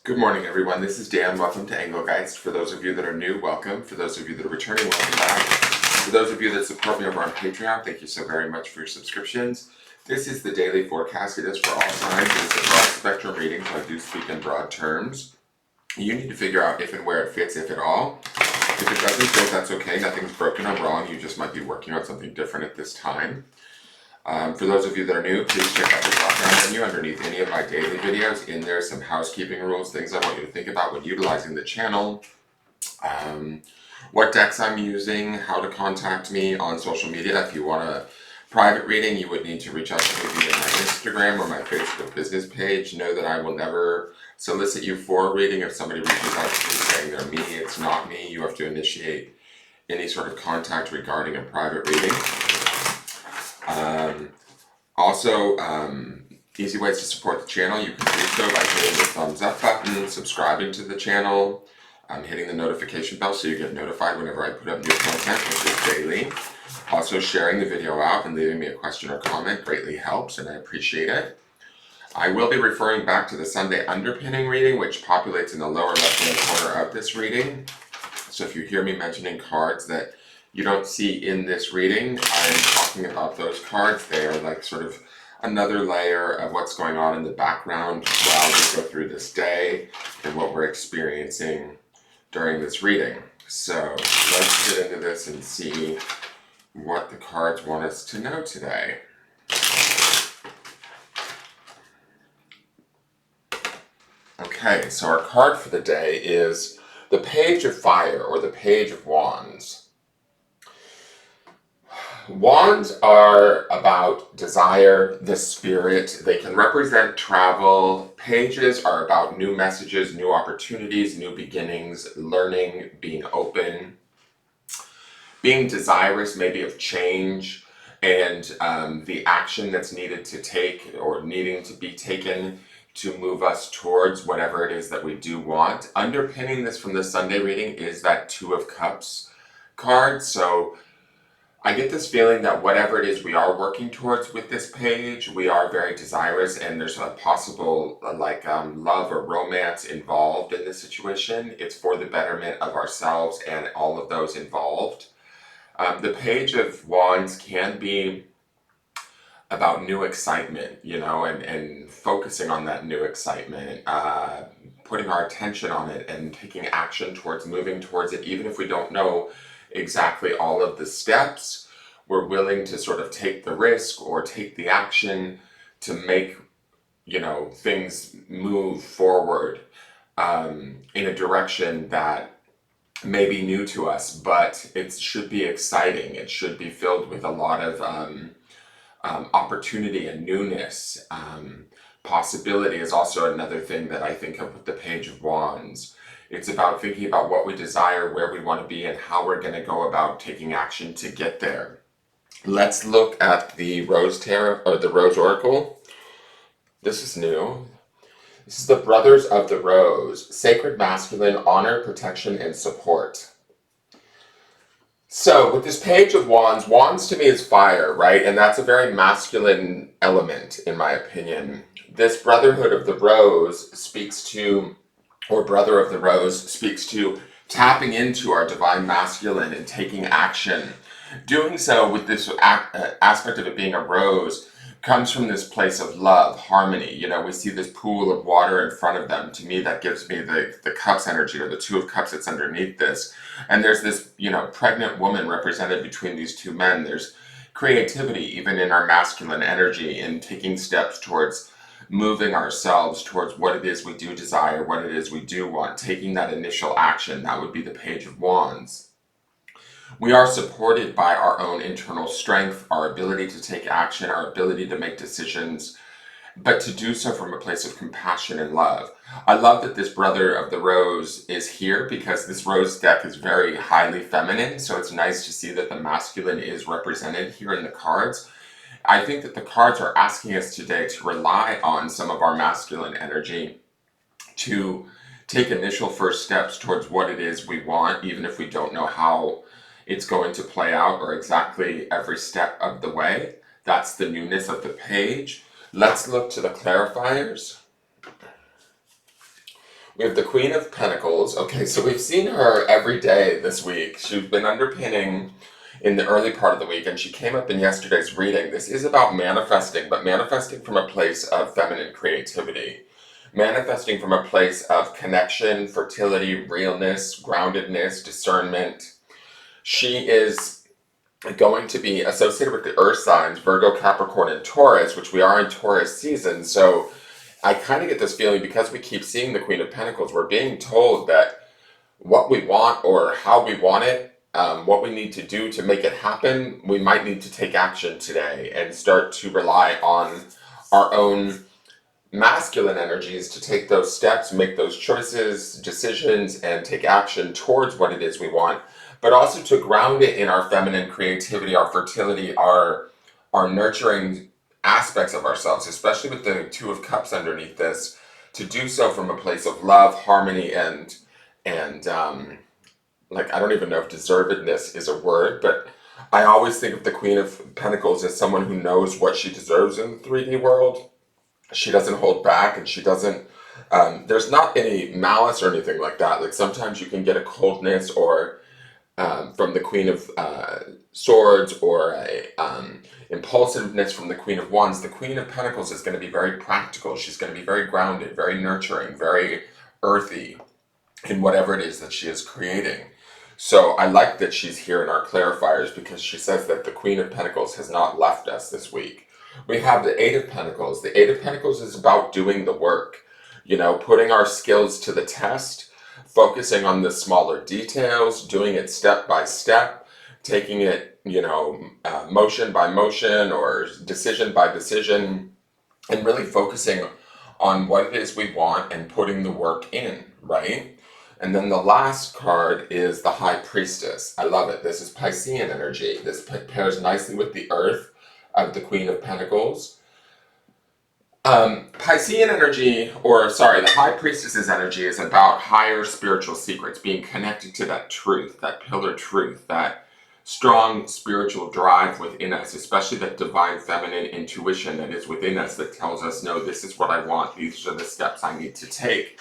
Good morning, everyone. This is Dan. Welcome to Engelgeist. For those of you that are new, welcome. For those of you that are returning, welcome back. For those of you that support me over on Patreon, thank you so very much for your subscriptions. This is the daily forecast. It is for all signs. It is a broad spectrum reading, so I do speak in broad terms. You need to figure out if and where it fits, if at all. If it doesn't fit, that's okay. Nothing's broken or wrong. You just might be working on something different at this time. For those of you that are new, please check out the drop-down menu underneath any of my daily videos. In there, some housekeeping rules, things I want you to think about when utilizing the channel, what decks I'm using, how to contact me on social media. If you want a private reading, you would need to reach out to me via my Instagram or my Facebook business page. Know that I will never solicit you for a reading. If somebody reaches out to me saying they're me, it's not me. You have to initiate any sort of contact regarding a private reading. Easy ways to support the channel. You can do so by hitting the thumbs up button, subscribing to the channel, hitting the notification bell so you get notified whenever I put up new content, which is daily. Also, sharing the video out and leaving me a question or comment greatly helps, and I appreciate it. I will be referring back to the Sunday underpinning reading, which populates in the lower left-hand corner of this reading. So if you hear me mentioning cards that you don't see in this reading, I'm talking about those cards. They are like sort of another layer of what's going on in the background while we go through this day and what we're experiencing during this reading. So let's get into this and see what the cards want us to know today. Okay, so our card for the day is the Page of Fire, or the Page of Wands. Wands are about desire, the spirit. They can represent travel. Pages are about new messages, new opportunities, new beginnings, learning, being open, being desirous maybe of change, and the action that's needed to take or needing to be taken to move us towards whatever it is that we do want. Underpinning this from the Sunday reading is that Two of Cups card. So I get this feeling that whatever it is we are working towards with this page, we are very desirous, and there's a possible love or romance involved in this situation. It's for the betterment of ourselves and all of those involved. The Page of Wands can be about new excitement, and focusing on that new excitement, putting our attention on it and taking action towards moving towards it, even if we don't know exactly all of the steps. We're willing to sort of take the risk or take the action to make, things move forward in a direction that may be new to us, but it should be exciting. It should be filled with a lot of opportunity and newness. Possibility is also another thing that I think of with the Page of Wands. It's about thinking about what we desire, where we want to be, and how we're going to go about taking action to get there. Let's look at the Rose Tarot, or the Rose Oracle. This is new. This is the Brothers of the Rose, Sacred Masculine, Honor, Protection, and Support. So with this Page of Wands, Wands to me is fire, right? And that's a very masculine element, in my opinion. This Brotherhood of the Rose speaks to, or Brother of the Rose speaks to tapping into our divine masculine and taking action. Doing so with this aspect of it being a rose comes from this place of love, harmony. We see this pool of water in front of them. To me, that gives me the cups energy, or the Two of Cups that's underneath this. And there's this, pregnant woman represented between these two men. There's creativity, even in our masculine energy, in taking steps towards moving ourselves towards what it is we do desire, what it is we do want, taking that initial action. That would be the Page of Wands. We are supported by our own internal strength, our ability to take action, our ability to make decisions, but to do so from a place of compassion and love. I love that this Brother of the Rose is here, because this rose deck is very highly feminine, so it's nice to see that the masculine is represented here in the cards. I think that the cards are asking us today to rely on some of our masculine energy to take initial first steps towards what it is we want, even if we don't know how it's going to play out or exactly every step of the way. That's the newness of the page. Let's look to the clarifiers. We have the Queen of Pentacles. Okay, so we've seen her every day this week. She's been underpinning in the early part of the week, and she came up in yesterday's reading. This is about manifesting, but manifesting from a place of feminine creativity. Manifesting from a place of connection, fertility, realness, groundedness, discernment. She is going to be associated with the earth signs, Virgo, Capricorn, and Taurus, which we are in Taurus season. So I kind of get this feeling because we keep seeing the Queen of Pentacles, we're being told that what we want or how we want it, what we need to do to make it happen, we might need to take action today and start to rely on our own masculine energies to take those steps, make those choices, decisions, and take action towards what it is we want, but also to ground it in our feminine creativity, our fertility, our nurturing aspects of ourselves, especially with the Two of Cups underneath this, to do so from a place of love, harmony, and like, I don't even know if deservedness is a word, but I always think of the Queen of Pentacles as someone who knows what she deserves in the 3D world. She doesn't hold back, and she doesn't, there's not any malice or anything like that. Like, sometimes you can get a coldness or from the Queen of Swords, or a impulsiveness from the Queen of Wands. The Queen of Pentacles is going to be very practical. She's going to be very grounded, very nurturing, very earthy in whatever it is that she is creating. So I like that she's here in our clarifiers, because she says that the Queen of Pentacles has not left us this week. We have the Eight of Pentacles. The Eight of Pentacles is about doing the work, putting our skills to the test, focusing on the smaller details, doing it step by step, taking it, motion by motion or decision by decision, and really focusing on what it is we want and putting the work in, right? And then the last card is the High Priestess. I love it. This is Piscean energy. This pairs nicely with the Earth of the Queen of Pentacles. Piscean energy, the High Priestess's energy is about higher spiritual secrets, being connected to that truth, that pillar truth, that strong spiritual drive within us, especially that divine feminine intuition that is within us that tells us, no, this is what I want. These are the steps I need to take.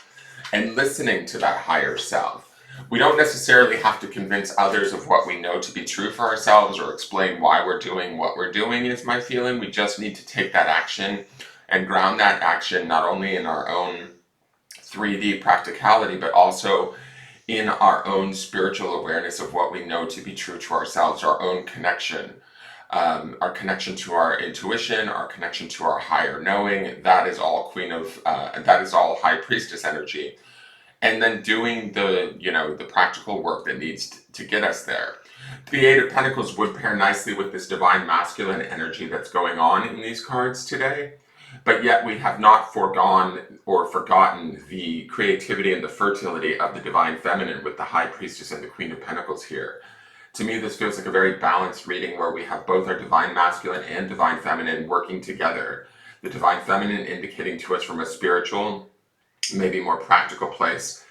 And listening to that higher self. We don't necessarily have to convince others of what we know to be true for ourselves or explain why we're doing what we're doing, is my feeling. We just need to take that action and ground that action not only in our own 3D practicality, but also in our own spiritual awareness of what we know to be true to ourselves, our own connection. Our connection to our intuition, our connection to our higher knowing, that is all that is all High Priestess energy. And then doing the practical work that needs to get us there. The Eight of Pentacles would pair nicely with this divine masculine energy that's going on in these cards today. But yet we have not forgone or forgotten the creativity and the fertility of the divine feminine with the High Priestess and the Queen of Pentacles here. To me, this feels like a very balanced reading where we have both our divine masculine and divine feminine working together. The divine feminine indicating to us from a spiritual, maybe more practical place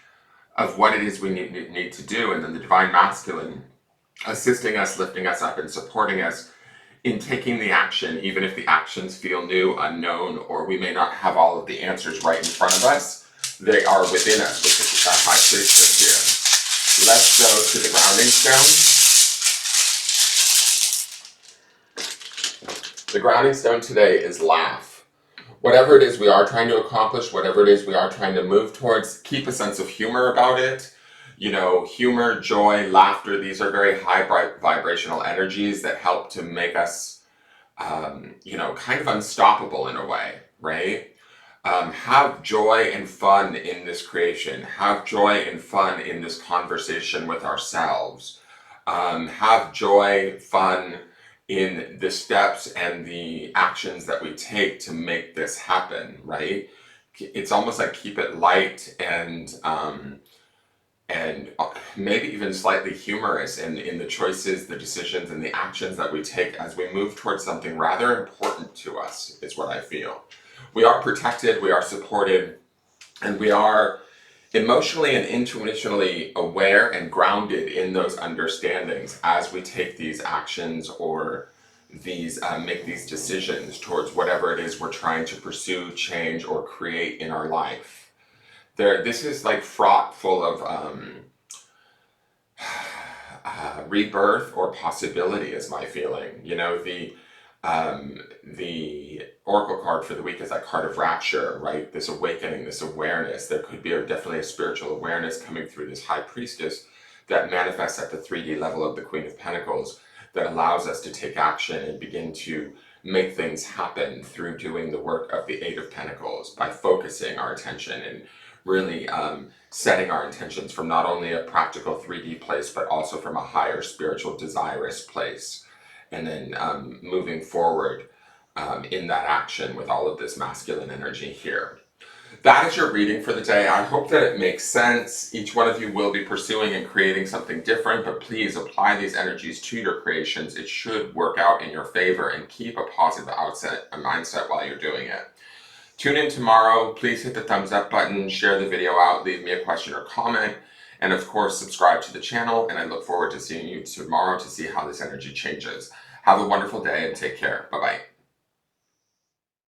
of what it is we need to do, and then the divine masculine assisting us, lifting us up, and supporting us in taking the action, even if the actions feel new, unknown, or we may not have all of the answers right in front of us. They are within us with the High Priestess here. Let's go to the grounding stone. The grounding stone today is laugh. Whatever it is we are trying to accomplish, whatever it is we are trying to move towards, keep a sense of humor about it. Humor, joy, laughter, these are very high vibrational energies that help to make us, kind of unstoppable in a way, right? Have joy and fun in this creation. Have joy and fun in this conversation with ourselves. Have joy, fun in the steps and the actions that we take to make this happen, right? It's almost like keep it light and maybe even slightly humorous in the choices, the decisions, and the actions that we take as we move towards something rather important to us, is what I feel. We are protected, we are supported, and we are emotionally and intuitionally aware and grounded in those understandings as we take these actions or make these decisions towards whatever it is we're trying to pursue, change, or create in our life. This is like fraught full of rebirth or possibility is my feeling. You know, the oracle card for the week is that card of rapture, right? This awakening, this awareness. There could be definitely a spiritual awareness coming through this high priestess that manifests at the 3D level of the Queen of Pentacles, that allows us to take action and begin to make things happen through doing the work of the Eight of Pentacles, by focusing our attention and really setting our intentions from not only a practical 3D place, but also from a higher spiritual desirous place. And then moving forward in that action with all of this masculine energy here. That is your reading for the day. I hope that it makes sense. Each one of you will be pursuing and creating something different, but please apply these energies to your creations. It should work out in your favor, and keep a positive mindset while you're doing it. Tune in tomorrow. Please hit the thumbs up button, share the video out, leave me a question or comment, and of course subscribe to the channel, and I look forward to seeing you tomorrow to see how this energy changes. Have a wonderful day and take care. Bye-bye.